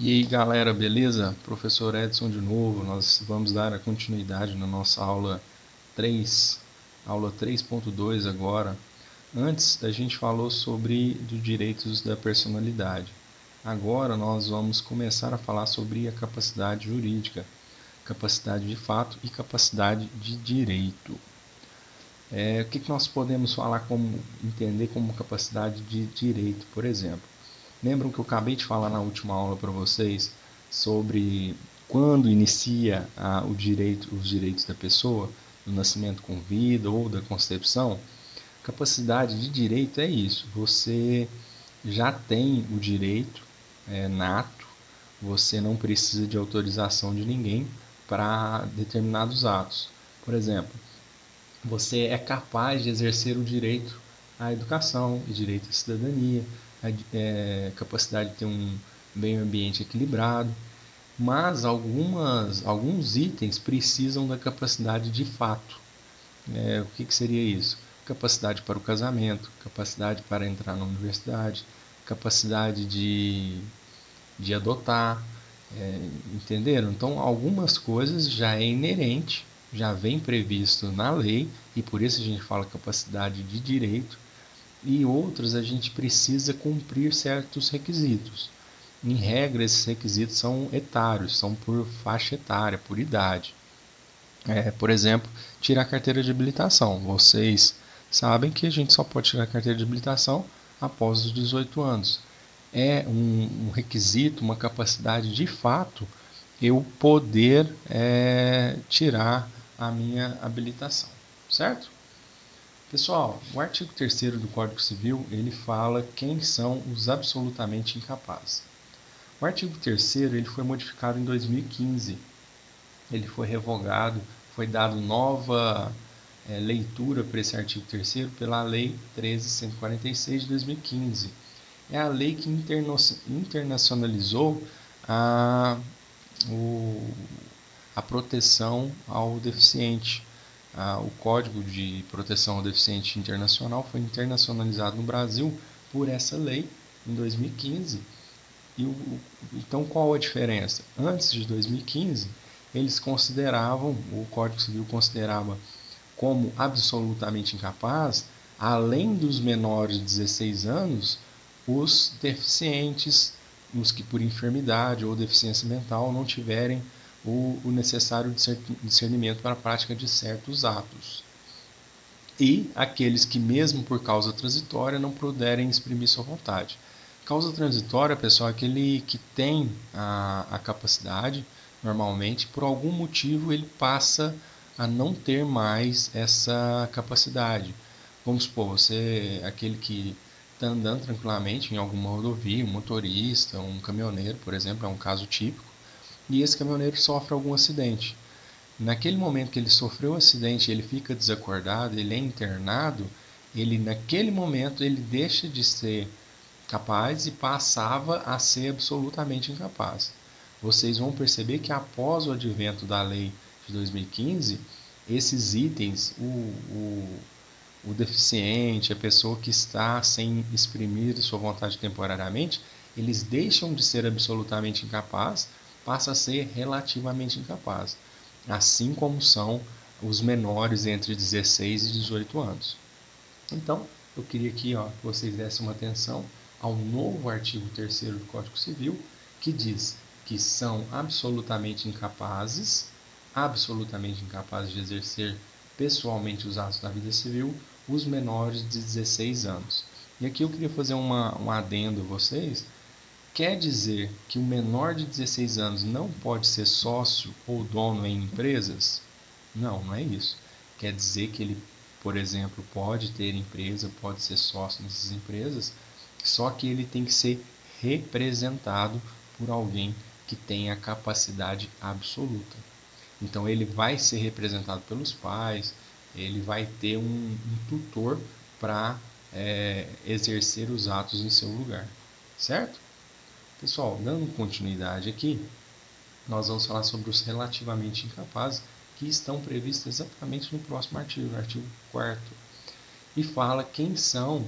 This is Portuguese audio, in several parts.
E aí galera, beleza? Professor Edson de novo, nós vamos dar a continuidade na nossa aula 3, aula 3.2 agora. Antes a gente falou sobre os direitos da personalidade. Agora nós vamos começar a falar sobre a capacidade jurídica, capacidade de fato e capacidade de direito. O que nós podemos falar entender como capacidade de direito, por exemplo? Lembram que eu acabei de falar na última aula para vocês sobre quando inicia os direitos da pessoa, do nascimento com vida ou da concepção? Capacidade de direito é isso. Você já tem o direito nato, você não precisa de autorização de ninguém para determinados atos. Por exemplo, você é capaz de exercer o direito à educação, o direito à cidadania, a capacidade de ter um meio ambiente equilibrado, mas alguns itens precisam da capacidade de fato. O que seria isso? Capacidade para o casamento, capacidade para entrar na universidade, capacidade de adotar, entenderam? Então, algumas coisas já é inerente, já vem previsto na lei, e por isso a gente fala capacidade de direito, e outras a gente precisa cumprir certos requisitos. Em regra, esses requisitos são etários, são por faixa etária, por idade. Por exemplo, tirar a carteira de habilitação. Vocês sabem que a gente só pode tirar a carteira de habilitação após os 18 anos. É um requisito, uma capacidade de fato eu poder tirar a minha habilitação, certo? Pessoal, o artigo 3º do Código Civil, ele fala quem são os absolutamente incapazes. O artigo 3º ele foi modificado em 2015. Ele foi revogado, foi dado nova leitura para esse artigo 3º pela Lei 13.146 de 2015. É a lei que internacionalizou a, o, a proteção ao deficiente. O Código de Proteção ao Deficiente Internacional foi internacionalizado no Brasil por essa lei em 2015. Então, qual a diferença? Antes de 2015, o Código Civil considerava como absolutamente incapaz, além dos menores de 16 anos, os deficientes, os que por enfermidade ou deficiência mental não tiverem o necessário discernimento para a prática de certos atos. E aqueles que, mesmo por causa transitória, não puderem exprimir sua vontade. Causa transitória, pessoal, é aquele que tem a capacidade, normalmente, por algum motivo ele passa a não ter mais essa capacidade. Vamos supor, você aquele que está andando tranquilamente em alguma rodovia, um motorista, um caminhoneiro, por exemplo, é um caso típico, e esse caminhoneiro sofre algum acidente. Naquele momento que ele sofreu o acidente, ele fica desacordado, ele é internado, ele naquele momento ele deixa de ser capaz e passava a ser absolutamente incapaz. Vocês vão perceber que após o advento da lei de 2015, esses itens, o deficiente, a pessoa que está sem exprimir sua vontade temporariamente, eles deixam de ser absolutamente incapaz, passa a ser relativamente incapaz, assim como são os menores entre 16 e 18 anos. Então, eu queria aqui que vocês dessem uma atenção ao novo artigo 3º do Código Civil, que diz que são absolutamente incapazes de exercer pessoalmente os atos da vida civil, os menores de 16 anos. E aqui eu queria fazer um adendo a vocês. Quer dizer que o menor de 16 anos não pode ser sócio ou dono em empresas? Não, não é isso. Quer dizer que ele, por exemplo, pode ter empresa, pode ser sócio nessas empresas, só que ele tem que ser representado por alguém que tenha capacidade absoluta. Então ele vai ser representado pelos pais, ele vai ter um tutor para exercer os atos em seu lugar, certo? Pessoal, dando continuidade aqui, nós vamos falar sobre os relativamente incapazes que estão previstos exatamente no próximo artigo, no artigo 4º, e fala quem são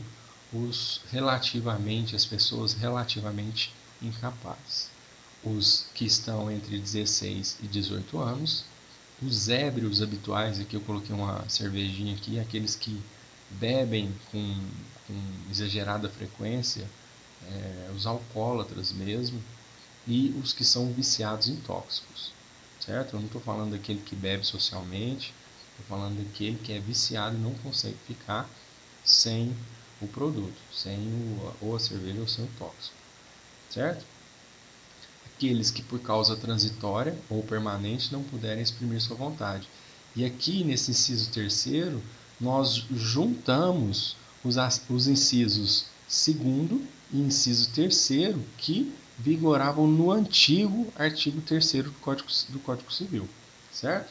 as pessoas relativamente incapazes. os que estão entre 16 e 18 anos, os ébrios habituais, aqui eu coloquei uma cervejinha aqui, aqueles que bebem com exagerada frequência, os alcoólatras mesmo, e os que são viciados em tóxicos, certo? Eu não estou falando daquele que bebe socialmente, estou falando daquele que é viciado e não consegue ficar sem o produto, sem ou a cerveja ou sem o tóxico, certo? Aqueles que por causa transitória ou permanente não puderem exprimir sua vontade. E aqui nesse inciso terceiro, nós juntamos os incisos segundo e inciso terceiro que vigoravam no antigo artigo 3º do Código Civil, certo?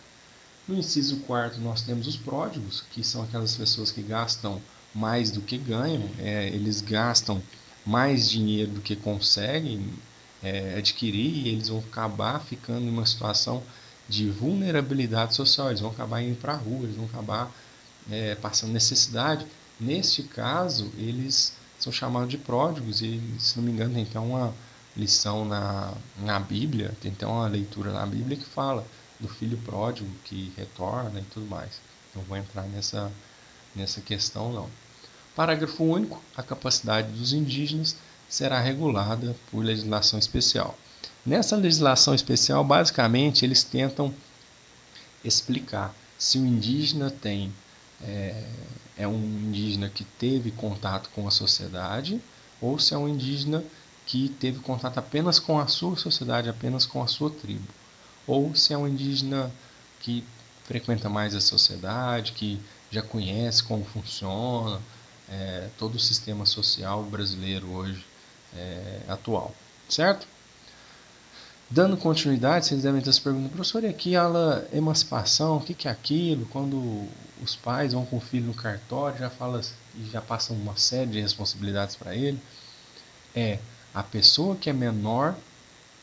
No inciso 4º nós temos os pródigos, que são aquelas pessoas que gastam mais do que ganham, eles gastam mais dinheiro do que conseguem adquirir e eles vão acabar ficando em uma situação de vulnerabilidade social, eles vão acabar indo para a rua, eles vão acabar passando necessidade. Neste caso, eles são chamados de pródigos e, se não me engano, tem até uma lição na Bíblia, tem até uma leitura na Bíblia que fala do filho pródigo que retorna e tudo mais. Não vou entrar nessa questão, não. Parágrafo único. A capacidade dos indígenas será regulada por legislação especial. Nessa legislação especial, basicamente, eles tentam explicar se o indígena é um indígena que teve contato com a sociedade ou se é um indígena que teve contato apenas com a sua sociedade, apenas com a sua tribo, ou se é um indígena que frequenta mais a sociedade, que já conhece como funciona todo o sistema social brasileiro hoje atual, certo? Dando continuidade, vocês devem estar se perguntando, professor, e aqui a emancipação, o que é aquilo? Quando os pais vão com o filho no cartório, já passam uma série de responsabilidades para ele. A pessoa que é menor,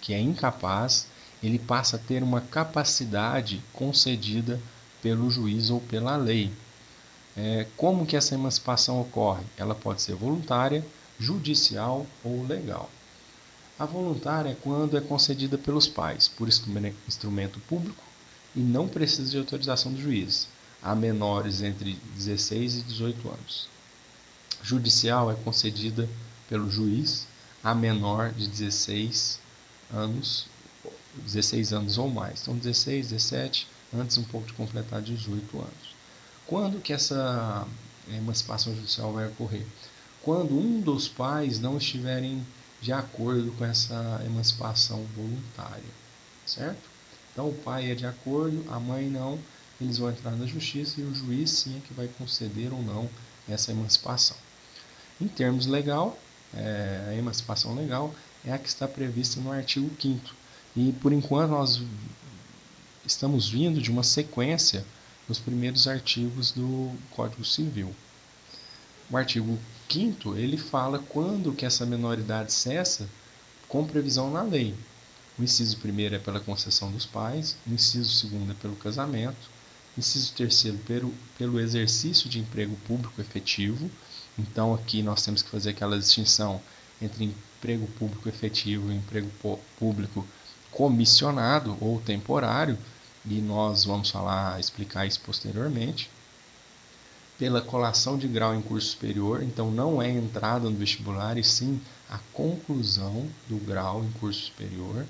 que é incapaz, ele passa a ter uma capacidade concedida pelo juiz ou pela lei. Como que essa emancipação ocorre? Ela pode ser voluntária, judicial ou legal. A voluntária é quando é concedida pelos pais, por instrumento público e não precisa de autorização do juiz, a menores entre 16 e 18 anos. Judicial é concedida pelo juiz a menor de 16 anos ou mais. Então 16, 17, antes um pouco de completar 18 anos. Quando que essa emancipação judicial vai ocorrer? Quando um dos pais não estiverem de acordo com essa emancipação voluntária, certo? Então o pai é de acordo, a mãe não, eles vão entrar na justiça e o juiz sim é que vai conceder ou não essa emancipação. Em termos legal, a emancipação legal é a que está prevista no artigo 5º. E por enquanto nós estamos vindo de uma sequência dos primeiros artigos do Código Civil. O artigo 5º ele fala quando que essa menoridade cessa com previsão na lei. O inciso 1º é pela concessão dos pais, o inciso 2º é pelo casamento, o inciso 3º pelo exercício de emprego público efetivo. Então aqui nós temos que fazer aquela distinção entre emprego público efetivo e emprego público comissionado ou temporário, e nós vamos explicar isso posteriormente. Pela colação de grau em curso superior, então não é entrada no vestibular, e sim a conclusão do grau em curso superior.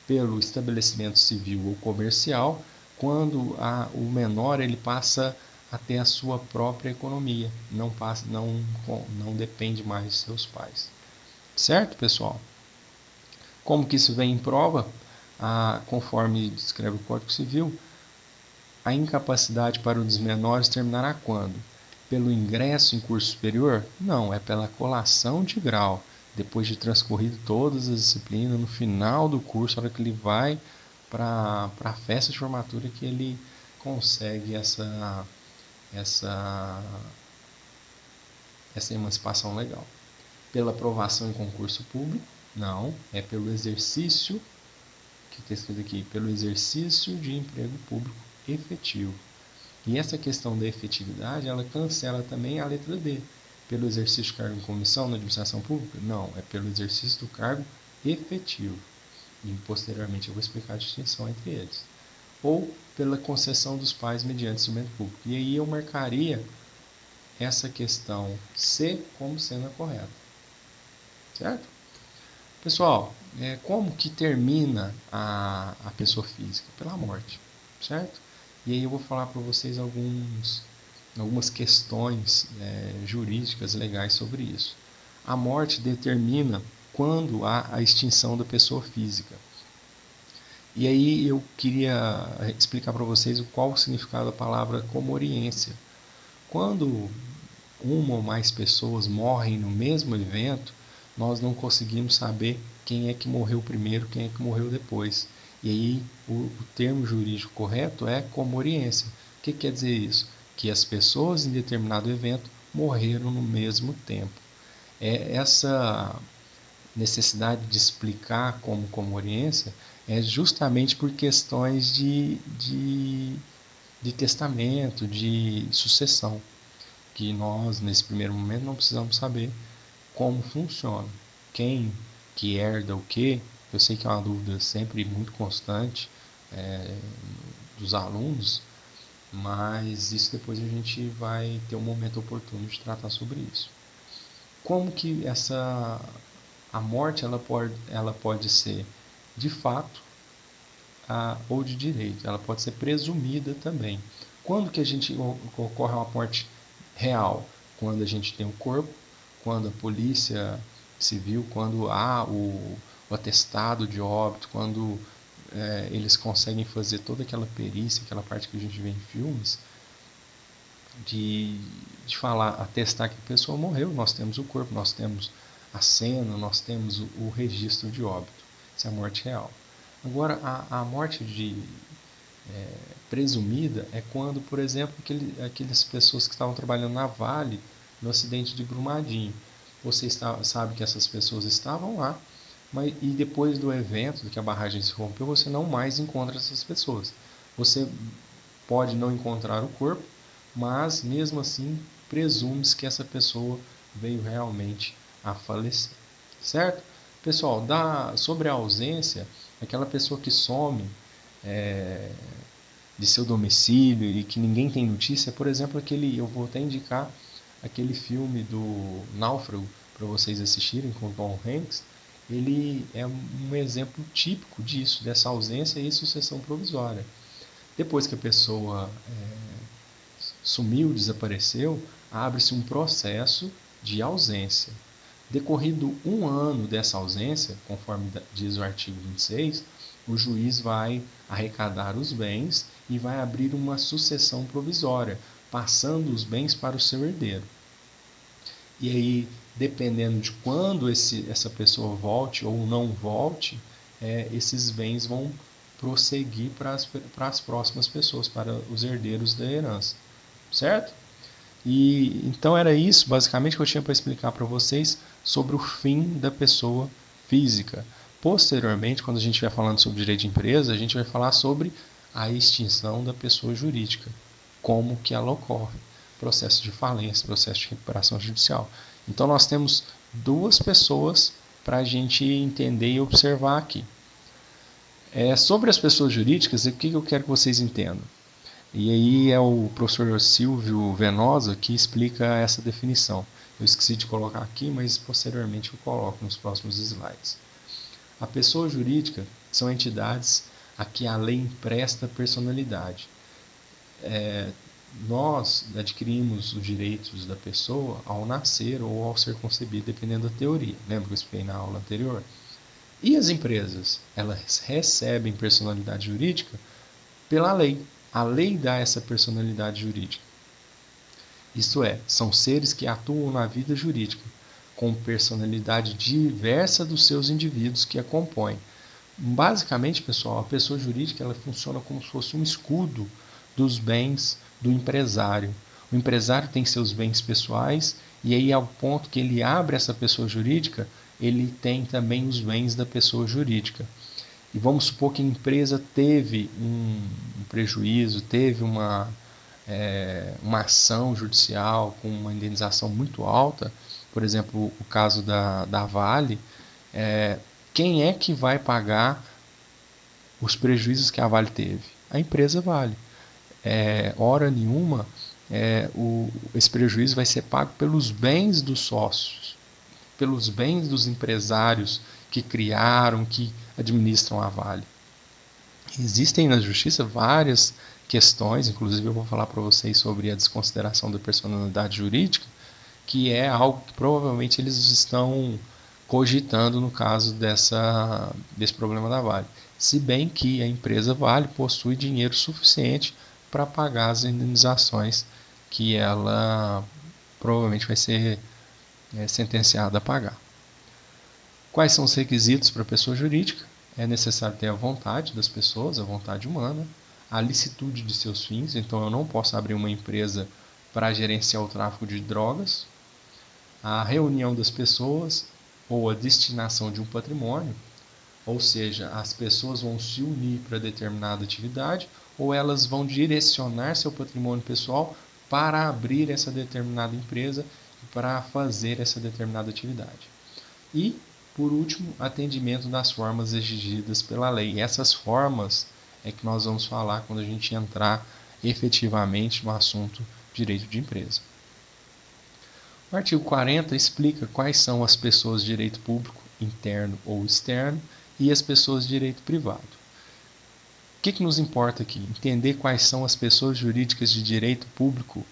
Pelo estabelecimento civil ou comercial, quando o menor ele passa a ter a sua própria economia, não depende mais de seus pais. Certo, pessoal? Como que isso vem em prova? Conforme descreve o Código Civil, a incapacidade para os menores terminará quando? Pelo ingresso em curso superior? Não, é pela colação de grau. Depois de transcorrido todas as disciplinas, no final do curso, na hora que ele vai para a festa de formatura, que ele consegue essa emancipação legal. Pela aprovação em concurso público? Não, é pelo exercício, que está escrito aqui, pelo exercício de emprego público efetivo. E essa questão da efetividade, ela cancela também a letra D. Pelo exercício de cargo em comissão na administração pública? Não, é pelo exercício do cargo efetivo. e posteriormente eu vou explicar a distinção entre eles, ou pela concessão dos pais mediante instrumento público. E aí eu marcaria essa questão C como sendo a correta, certo? Pessoal, como que termina a pessoa física? Pela morte, certo? E aí eu vou falar para vocês algumas questões jurídicas legais sobre isso. A morte determina quando há a extinção da pessoa física. E aí eu queria explicar para vocês qual o significado da palavra comoriência. Quando uma ou mais pessoas morrem no mesmo evento, nós não conseguimos saber quem é que morreu primeiro, quem é que morreu depois. E aí o termo jurídico correto é comoriência. O que quer dizer isso? Que as pessoas em determinado evento morreram no mesmo tempo. Essa necessidade de explicar como comoriência é justamente por questões de testamento, de sucessão, que nós, nesse primeiro momento, não precisamos saber como funciona. Quem que herda o que, eu sei que é uma dúvida sempre muito constante dos alunos, mas isso depois a gente vai ter um momento oportuno de tratar sobre isso. Como que a morte ela pode ser de fato ou de direito, ela pode ser presumida também. Quando que a gente ocorre uma morte real? Quando a gente tem o corpo, quando a polícia civil, quando há o atestado de óbito, quando eles conseguem fazer toda aquela perícia, aquela parte que a gente vê em filmes, de falar, atestar que a pessoa morreu, nós temos o corpo, nós temos a cena, nós temos o registro de óbito. Isso é a morte real. Agora, a morte presumida é quando, por exemplo, aquelas pessoas que estavam trabalhando na Vale no acidente de Brumadinho. Você sabe que essas pessoas estavam lá, e depois do evento, que a barragem se rompeu, você não mais encontra essas pessoas. Você pode não encontrar o corpo, mas mesmo assim presume-se que essa pessoa veio realmente a falecer, certo? Pessoal, sobre a ausência, aquela pessoa que some de seu domicílio e que ninguém tem notícia, por exemplo, eu vou até indicar aquele filme do Náufrago para vocês assistirem com Tom Hanks. Ele é um exemplo típico disso, dessa ausência e sucessão provisória. Depois que a pessoa sumiu, desapareceu, abre-se um processo de ausência. Decorrido um ano dessa ausência, conforme diz o artigo 26, o juiz vai arrecadar os bens e vai abrir uma sucessão provisória, passando os bens para o seu herdeiro. E aí, dependendo de quando essa pessoa volte ou não volte, esses bens vão prosseguir para as próximas pessoas, para os herdeiros da herança, certo? E então era isso basicamente que eu tinha para explicar para vocês sobre o fim da pessoa física. Posteriormente, quando a gente estiver falando sobre direito de empresa, a gente vai falar sobre a extinção da pessoa jurídica, como que ela ocorre, processo de falência, processo de recuperação judicial. Então nós temos duas pessoas para a gente entender e observar aqui. Sobre as pessoas jurídicas, o que eu quero que vocês entendam? E aí é o professor Silvio Venosa que explica essa definição. Eu esqueci de colocar aqui, mas posteriormente eu coloco nos próximos slides. A pessoa jurídica são entidades a que a lei empresta personalidade. Nós adquirimos os direitos da pessoa ao nascer ou ao ser concebido, dependendo da teoria. Lembra que eu expliquei na aula anterior? E as empresas? Elas recebem personalidade jurídica pela lei. A lei dá essa personalidade jurídica. Isto é, são seres que atuam na vida jurídica, com personalidade diversa dos seus indivíduos que a compõem. Basicamente, pessoal, a pessoa jurídica ela funciona como se fosse um escudo dos bens do empresário. O empresário tem seus bens pessoais e aí ao ponto que ele abre essa pessoa jurídica, ele tem também os bens da pessoa jurídica. E vamos supor que a empresa teve um prejuízo, teve uma ação judicial com uma indenização muito alta, por exemplo, o caso da Vale, quem é que vai pagar os prejuízos que a Vale teve? A empresa Vale. Hora nenhuma, esse prejuízo vai ser pago pelos bens dos sócios, pelos bens dos empresários que criaram, que administram a Vale. Existem na justiça várias questões, inclusive eu vou falar para vocês sobre a desconsideração da personalidade jurídica, que é algo que provavelmente eles estão cogitando no caso desse problema da Vale. Se bem que a empresa Vale possui dinheiro suficiente para pagar as indenizações que ela provavelmente vai ser sentenciada a pagar. Quais são os requisitos para a pessoa jurídica? É necessário ter a vontade das pessoas, a vontade humana, a licitude de seus fins, então eu não posso abrir uma empresa para gerenciar o tráfico de drogas, a reunião das pessoas ou a destinação de um patrimônio, ou seja, as pessoas vão se unir para determinada atividade ou elas vão direcionar seu patrimônio pessoal para abrir essa determinada empresa e para fazer essa determinada atividade. E, por último, atendimento das formas exigidas pela lei. E essas formas é que nós vamos falar quando a gente entrar efetivamente no assunto direito de empresa. O artigo 40 explica quais são as pessoas de direito público, interno ou externo, e as pessoas de direito privado. O que nos importa aqui? Entender quais são as pessoas jurídicas de direito público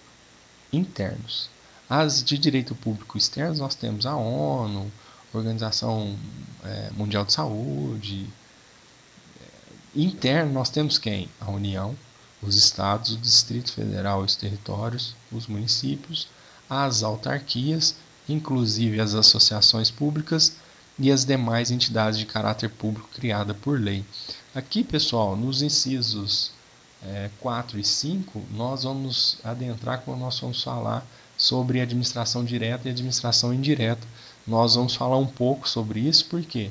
internos. As de direito público externos nós temos a ONU, Organização Mundial de Saúde. Interno nós temos quem? A União, os estados, o Distrito Federal, os territórios, os municípios, as autarquias, inclusive as associações públicas e as demais entidades de caráter público criadas por lei. Aqui, pessoal, nos incisos 4 e 5, nós vamos adentrar quando nós vamos falar sobre administração direta e administração indireta. Nós vamos falar um pouco sobre isso porque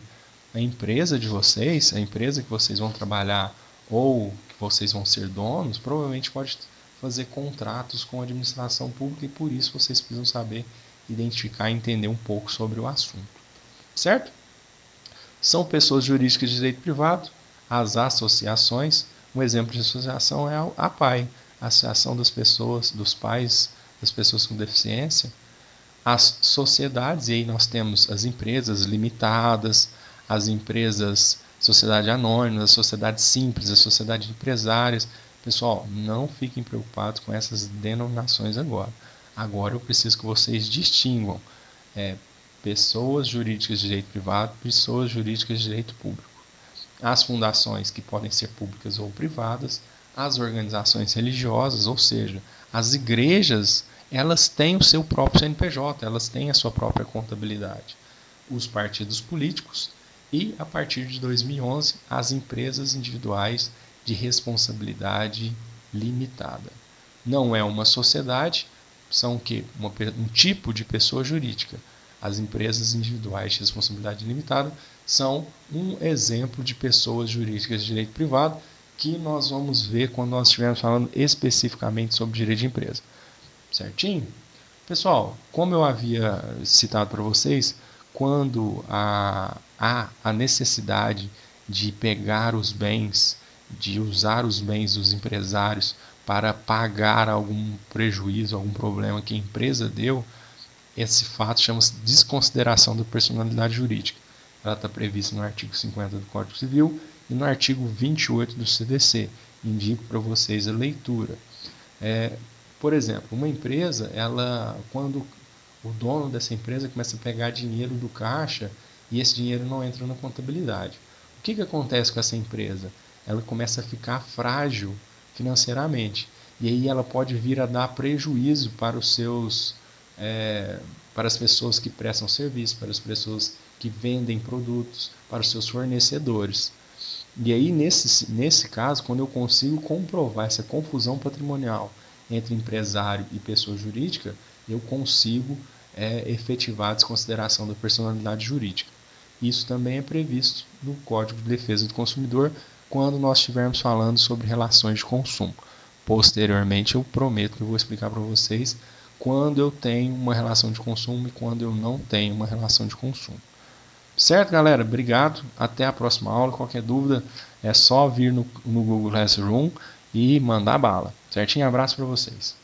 a empresa de vocês, a empresa que vocês vão trabalhar ou que vocês vão ser donos, provavelmente pode fazer contratos com a administração pública e por isso vocês precisam saber identificar e entender um pouco sobre o assunto. Certo? São pessoas jurídicas de direito privado, as associações. Um exemplo de associação é a APAE, a Associação das Pessoas, dos Pais das Pessoas com Deficiência. As sociedades, e aí nós temos as empresas limitadas, as empresas sociedade anônima, as sociedades simples, as sociedades empresárias. Pessoal, não fiquem preocupados com essas denominações agora. Agora eu preciso que vocês distinguam pessoas jurídicas de direito privado, pessoas jurídicas de direito público. As fundações, que podem ser públicas ou privadas, as organizações religiosas, ou seja, as igrejas, elas têm o seu próprio CNPJ, elas têm a sua própria contabilidade. Os partidos políticos e, a partir de 2011, as empresas individuais de responsabilidade limitada. Não é uma sociedade, são o quê? Um tipo de pessoa jurídica. As empresas individuais de responsabilidade limitada são um exemplo de pessoas jurídicas de direito privado que nós vamos ver quando nós estivermos falando especificamente sobre direito de empresa. Certinho? Pessoal, como eu havia citado para vocês, quando há a necessidade de pegar os bens, de usar os bens dos empresários para pagar algum prejuízo, algum problema que a empresa deu, esse fato chama-se desconsideração da personalidade jurídica. Ela está prevista no artigo 50 do Código Civil e no artigo 28 do CDC. Indico para vocês a leitura. Por exemplo, uma empresa, quando o dono dessa empresa começa a pegar dinheiro do caixa e esse dinheiro não entra na contabilidade. O que acontece com essa empresa? Ela começa a ficar frágil financeiramente e aí ela pode vir a dar prejuízo para para as pessoas que prestam serviço, para as pessoas que vendem produtos, para os seus fornecedores. E aí, nesse caso, quando eu consigo comprovar essa confusão patrimonial entre empresário e pessoa jurídica, eu consigo efetivar a desconsideração da personalidade jurídica. Isso também é previsto no Código de Defesa do Consumidor quando nós estivermos falando sobre relações de consumo. Posteriormente, eu prometo que eu vou explicar para vocês quando eu tenho uma relação de consumo e quando eu não tenho uma relação de consumo. Certo, galera? Obrigado. Até a próxima aula. Qualquer dúvida é só vir no Google Classroom e mandar bala. Certinho? Abraço para vocês.